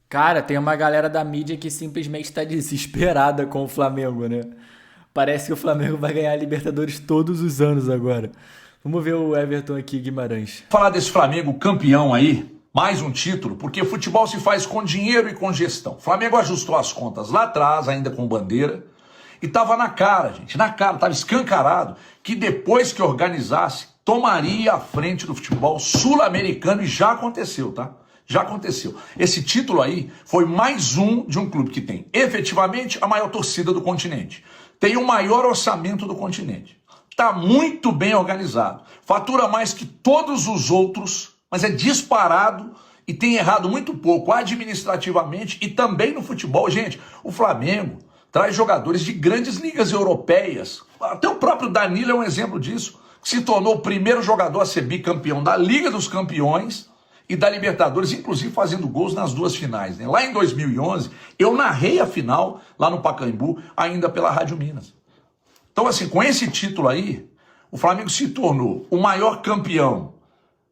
Cara, tem uma galera da mídia que simplesmente tá desesperada com o Flamengo, né? Parece que o Flamengo vai ganhar a Libertadores todos os anos agora. Vamos ver o Everton aqui, Guimarães. Falar desse Flamengo campeão aí, mais um título, porque futebol se faz com dinheiro e com gestão. O Flamengo ajustou as contas lá atrás, ainda com bandeira, e tava na cara, gente, na cara, tava escancarado, que depois que organizasse, tomaria a frente do futebol sul-americano, e já aconteceu, tá? Já aconteceu. Esse título aí foi mais um de um clube que tem efetivamente a maior torcida do continente. Tem o maior orçamento do continente. Está muito bem organizado. Fatura mais que todos os outros, mas é disparado e tem errado muito pouco administrativamente e também no futebol. Gente, o Flamengo traz jogadores de grandes ligas europeias. Até o próprio Danilo é um exemplo disso. Se tornou o primeiro jogador a ser bicampeão da Liga dos Campeões e da Libertadores, inclusive fazendo gols nas duas finais, né? Lá em 2011, eu narrei a final lá no Pacaembu, ainda pela Rádio Minas. Então, assim, com esse título aí, o Flamengo se tornou o maior campeão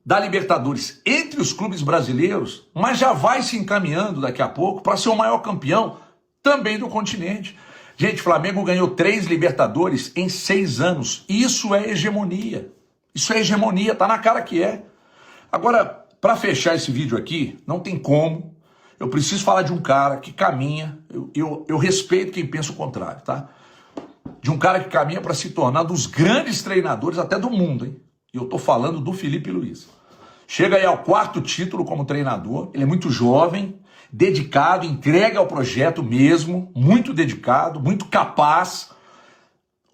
da Libertadores entre os clubes brasileiros, mas já vai se encaminhando daqui a pouco para ser o maior campeão também do continente. Gente, o Flamengo ganhou 3 Libertadores em 6 anos. Isso é hegemonia. Isso é hegemonia, tá na cara que é. Agora, para fechar esse vídeo aqui, não tem como. Eu preciso falar de um cara que caminha. Eu respeito quem pensa o contrário, tá? De um cara que caminha para se tornar dos grandes treinadores até do mundo, hein? E eu tô falando do Felipe Luiz. Chega aí ao 4º título como treinador. Ele é muito jovem, dedicado, entrega ao projeto mesmo, muito dedicado, muito capaz.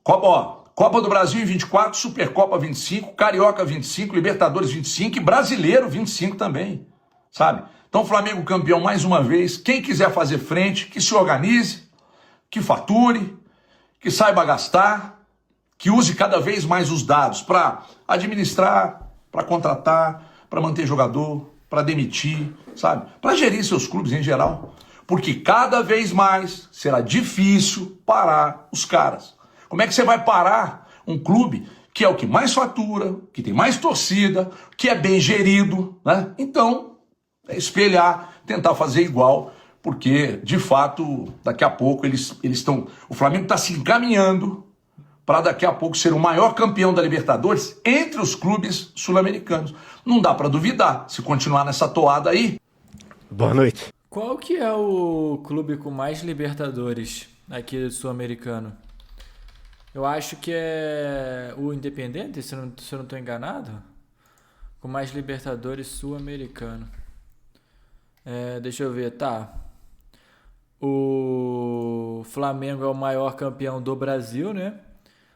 Copa do Brasil em 24, Supercopa 25, Carioca 25, Libertadores 25 e Brasileiro 25 também, sabe? Então, Flamengo campeão mais uma vez. Quem quiser fazer frente, que se organize, que fature, que saiba gastar, que use cada vez mais os dados para administrar, para contratar, para manter jogador, para demitir, sabe? Para gerir seus clubes em geral. Porque cada vez mais será difícil parar os caras. Como é que você vai parar um clube que é o que mais fatura, que tem mais torcida, que é bem gerido, né? Então, é espelhar, tentar fazer igual, porque, de fato, daqui a pouco eles estão... O Flamengo está se encaminhando para daqui a pouco ser o maior campeão da Libertadores entre os clubes sul-americanos. Não dá para duvidar, se continuar nessa toada aí. Boa noite. Qual que é o clube com mais Libertadores aqui sul-americano? Eu acho que é o Independente, se eu não estou enganado. Com mais Libertadores sul-americano. Deixa eu ver, tá. O Flamengo é o maior campeão do Brasil, né?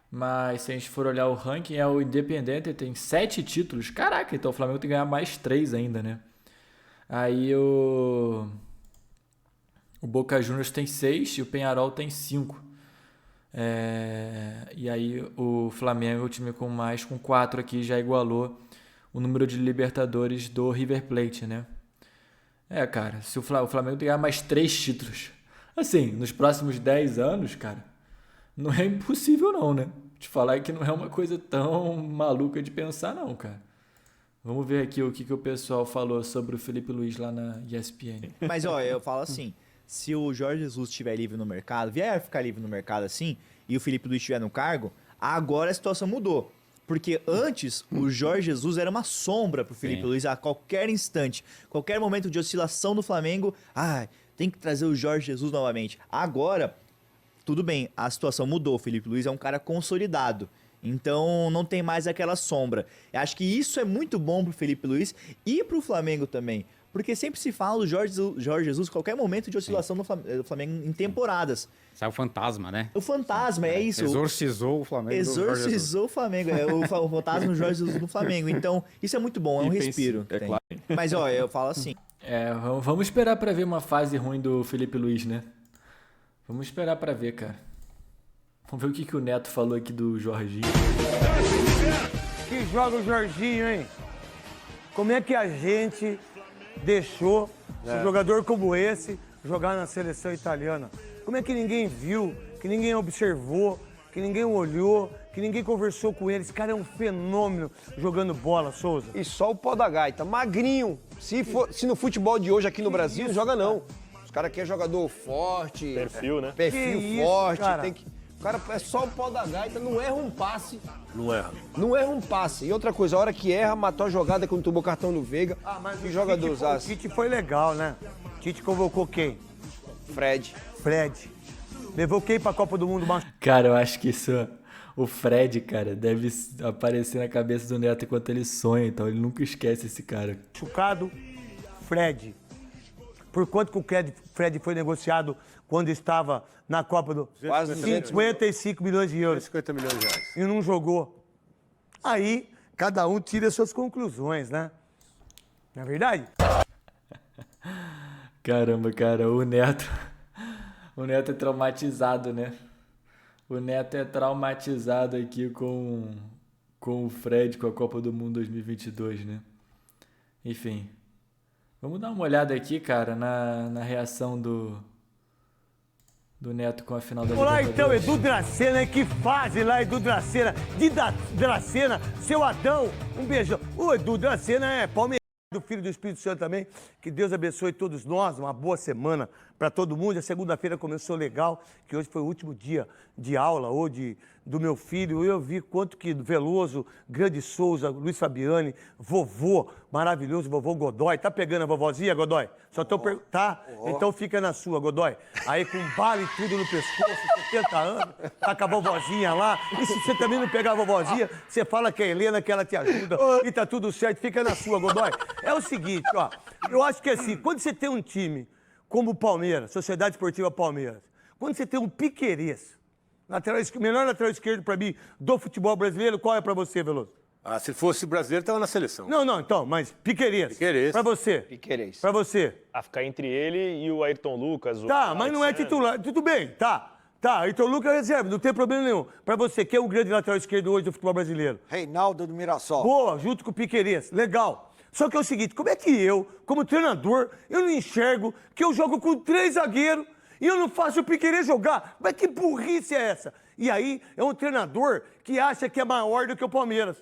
Mas se a gente for olhar o ranking, é o Independente, tem 7 títulos. Caraca, então o Flamengo tem que ganhar mais 3 ainda, né? Aí o Boca Juniors tem 6 e o Peñarol tem 5. E aí o Flamengo, o time com 4 aqui, já igualou o número de Libertadores do River Plate, né? Cara, se o Flamengo tem que ganhar mais 3 títulos, assim, nos próximos 10 anos, cara, não é impossível não, né? Te falar que não é uma coisa tão maluca de pensar não, cara. Vamos ver aqui o que o pessoal falou sobre o Felipe Luiz lá na ESPN. Mas, ó, eu falo assim, se o Jorge Jesus estiver livre no mercado, vier a ficar livre no mercado assim, e o Felipe Luiz estiver no cargo, agora a situação mudou. Porque antes, o Jorge Jesus era uma sombra pro Felipe Luiz a qualquer instante. Qualquer momento de oscilação do Flamengo, tem que trazer o Jorge Jesus novamente. Agora, tudo bem, a situação mudou. O Felipe Luiz é um cara consolidado. Então, não tem mais aquela sombra. Eu acho que isso é muito bom pro Felipe Luiz e pro Flamengo também. Porque sempre se fala do Jorge Jesus qualquer momento de oscilação do Flamengo em temporadas. Sai o fantasma, né? O fantasma, é isso. Exorcizou o Flamengo. Exorcizou o Flamengo. O fantasma do Jorge Jesus no Flamengo. Então, isso é muito bom, é um respiro. É claro. Mas, ó, eu falo assim. Vamos esperar pra ver uma fase ruim do Felipe Luiz, né? Vamos esperar pra ver, cara. Vamos ver o que o Neto falou aqui do Jorginho. Que joga o Jorginho, hein? Como é que a gente deixou um jogador como esse jogar na seleção italiana? Como é que ninguém viu, que ninguém observou, que ninguém olhou, que ninguém conversou com ele. Esse cara é um fenômeno jogando bola, Souza. E só o pau da gaita, magrinho. Se no futebol de hoje aqui no Brasil, não joga não. Os caras querem jogador forte. Perfil, né? Perfil Que isso, forte. cara? O cara é só o pau da gaita, não erra um passe. Não erra. Não erra um passe. E outra coisa, a hora que erra, matou a jogada quando tomou cartão do Veiga. Mas Que o jogador O usasse? Tite foi legal, né? O Tite convocou quem? Fred. Fred. Levou quem pra Copa do Mundo machucado? Cara, eu acho que isso... O Fred, cara, deve aparecer na cabeça do Neto enquanto ele sonha, então ele nunca esquece esse cara. Fred. Por quanto que o Fred foi negociado quando estava na Copa do... Quase 55 milhões de euros. 50 milhões de reais. E não jogou. Aí, cada um tira suas conclusões, né? Não é verdade? Caramba, cara, o Neto é traumatizado, né? O Neto é traumatizado aqui com o Fred, com a Copa do Mundo 2022, né? Enfim, vamos dar uma olhada aqui, cara, na reação do Neto com a final da Olá, Libertadores. então, Edu Dracena, hein? Que fase lá, Edu Dracena. Dracena, seu Adão, um beijão. O Edu Dracena é palmeirense, do Filho do Espírito Santo também. Que Deus abençoe todos nós, uma boa semana para todo mundo. A segunda-feira começou legal, que hoje foi o último dia de aula do meu filho. Eu vi quanto que Veloso, Grande Souza, Luiz Fabiani, vovô maravilhoso, vovô Godoy. Tá pegando a vovozinha, Godoy? Só tô perguntando. Tá? Então fica na sua, Godoy. Aí com bala e tudo no pescoço, 70 anos, tá com a vovozinha lá. E se você também não pegar a vovozinha, você fala que é a Helena, que ela te ajuda e tá tudo certo. Fica na sua, Godoy. É o seguinte, ó. Eu acho que assim, quando você tem um time como o Palmeiras, Sociedade Esportiva Palmeiras, quando você tem um Piquerez, melhor lateral esquerdo pra mim do futebol brasileiro, qual é pra você, Veloso? Ah, se fosse brasileiro, estava na seleção. Não, então, mas Piquerez. Piquerez. Pra você. Piquerez. Pra você. A ficar entre ele e o Ayrton Lucas. Tá, mas não é titular. Tudo bem, tá. Tá, Ayrton Lucas é reserva, não tem problema nenhum. Pra você, quem é o grande lateral esquerdo hoje do futebol brasileiro? Reinaldo do Mirassol. Boa, junto com o Piquerez. Legal. Só que é o seguinte, como é que eu, como treinador, eu não enxergo que eu jogo com 3 zagueiros e eu não faço o Piquerez jogar? Mas que burrice é essa? E aí, é um treinador que acha que é maior do que o Palmeiras.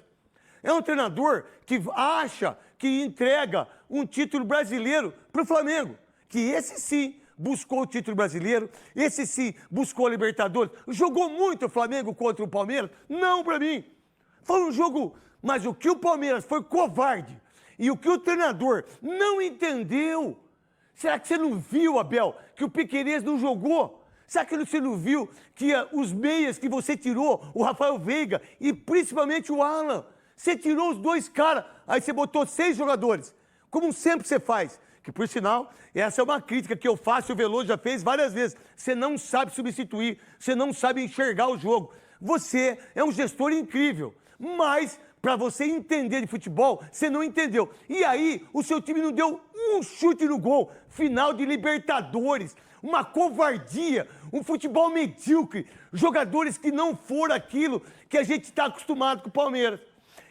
É um treinador que acha que entrega um título brasileiro pro Flamengo. Que esse sim buscou o título brasileiro, esse sim buscou a Libertadores. Jogou muito o Flamengo contra o Palmeiras? Não pra mim. Foi um jogo... Mas o que o Palmeiras foi covarde e o que o treinador não entendeu. Será que você não viu, Abel, que o Piquerez não jogou? Será que você não viu que os meias que você tirou, o Rafael Veiga e principalmente o Alan, você tirou os 2 caras, aí você botou 6 jogadores, como sempre você faz. Que, por sinal, essa é uma crítica que eu faço e o Veloso já fez várias vezes. Você não sabe substituir, você não sabe enxergar o jogo. Você é um gestor incrível, mas... Pra você entender de futebol, você não entendeu. E aí, o seu time não deu um chute no gol. Final de Libertadores. Uma covardia. Um futebol medíocre. Jogadores que não foram aquilo que a gente está acostumado com o Palmeiras.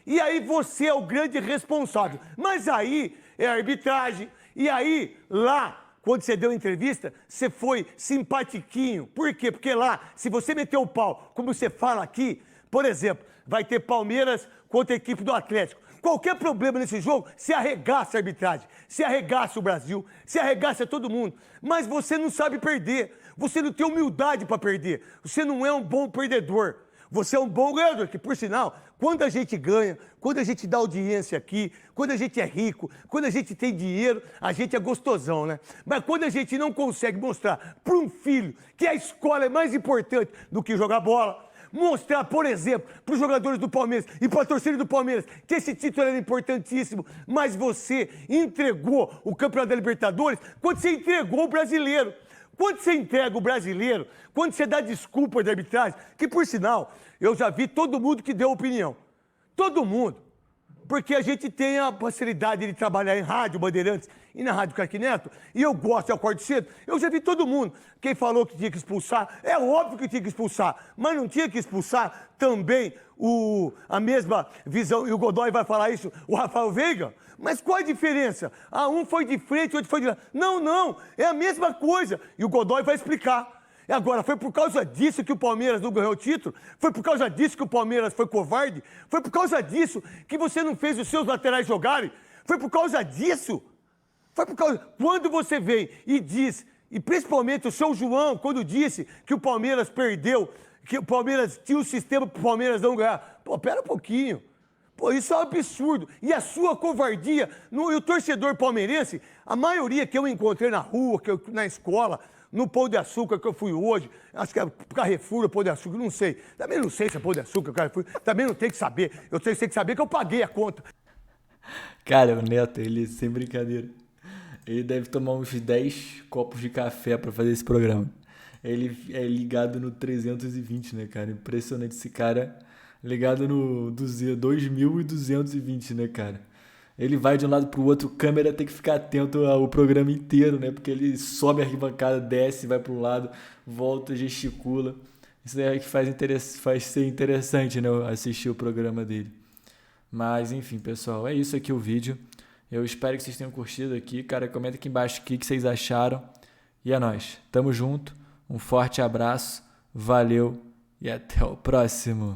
E aí, você é o grande responsável. Mas aí, é a arbitragem. E aí, lá... Quando você deu entrevista, você foi simpatiquinho. Por quê? Porque lá, se você meter o pau, como você fala aqui, por exemplo, vai ter Palmeiras contra a equipe do Atlético. Qualquer problema nesse jogo, se arregaça a arbitragem, se arregaça o Brasil, se arregaça todo mundo. Mas você não sabe perder, você não tem humildade para perder, você não é um bom perdedor. Você é um bom ganhador, que por sinal, quando a gente ganha, quando a gente dá audiência aqui, quando a gente é rico, quando a gente tem dinheiro, a gente é gostosão, né? Mas quando a gente não consegue mostrar para um filho que a escola é mais importante do que jogar bola, mostrar, por exemplo, para os jogadores do Palmeiras e para a torcida do Palmeiras que esse título era importantíssimo, mas você entregou o Campeonato da Libertadores quando você entregou o brasileiro. Quando você entrega o brasileiro, quando você dá desculpa de arbitragem, que por sinal, eu já vi todo mundo que deu opinião. Todo mundo. Porque a gente tem a facilidade de trabalhar em rádio Bandeirantes e na Rádio Craque Neto, e eu gosto, eu acordo cedo, eu já vi todo mundo. Quem falou que tinha que expulsar, é óbvio que tinha que expulsar, mas não tinha que expulsar também a mesma visão, e o Godoy vai falar isso, o Rafael Veiga? Mas qual a diferença? Um foi de frente, o outro foi de lá. Não, é a mesma coisa. E o Godoy vai explicar. E agora, foi por causa disso que o Palmeiras não ganhou o título? Foi por causa disso que o Palmeiras foi covarde? Foi por causa disso que você não fez os seus laterais jogarem? Foi por causa disso? Foi por causa... Quando você vem e diz, e principalmente o seu João, quando disse que o Palmeiras perdeu, que o Palmeiras tinha um sistema para o Palmeiras não ganhar. Pô, pera um pouquinho. Pô, isso é um absurdo. E a sua covardia, e o torcedor palmeirense, a maioria que eu encontrei na rua, na escola, no Pão de Açúcar que eu fui hoje, acho que é Carrefour, Pão de Açúcar, não sei. Também não sei se é Pão de Açúcar, Carrefour, também não tem que saber. Eu tenho que saber que eu paguei a conta. Cara, o Neto, ele, sem brincadeira, ele deve tomar uns 10 copos de café pra fazer esse programa. Ele é ligado no 320, né, cara? Impressionante esse cara ligado no 2220, né, cara? Ele vai de um lado pro outro, o câmera tem que ficar atento ao programa inteiro, né? Porque ele sobe a arquibancada, desce, vai pro lado, volta, gesticula. Isso é que faz ser interessante, né? Assistir o programa dele. Mas, enfim, pessoal, é isso aqui o vídeo. Eu espero que vocês tenham curtido aqui. Cara, comenta aqui embaixo o que vocês acharam. E é nóis. Tamo junto. Um forte abraço. Valeu e até o próximo.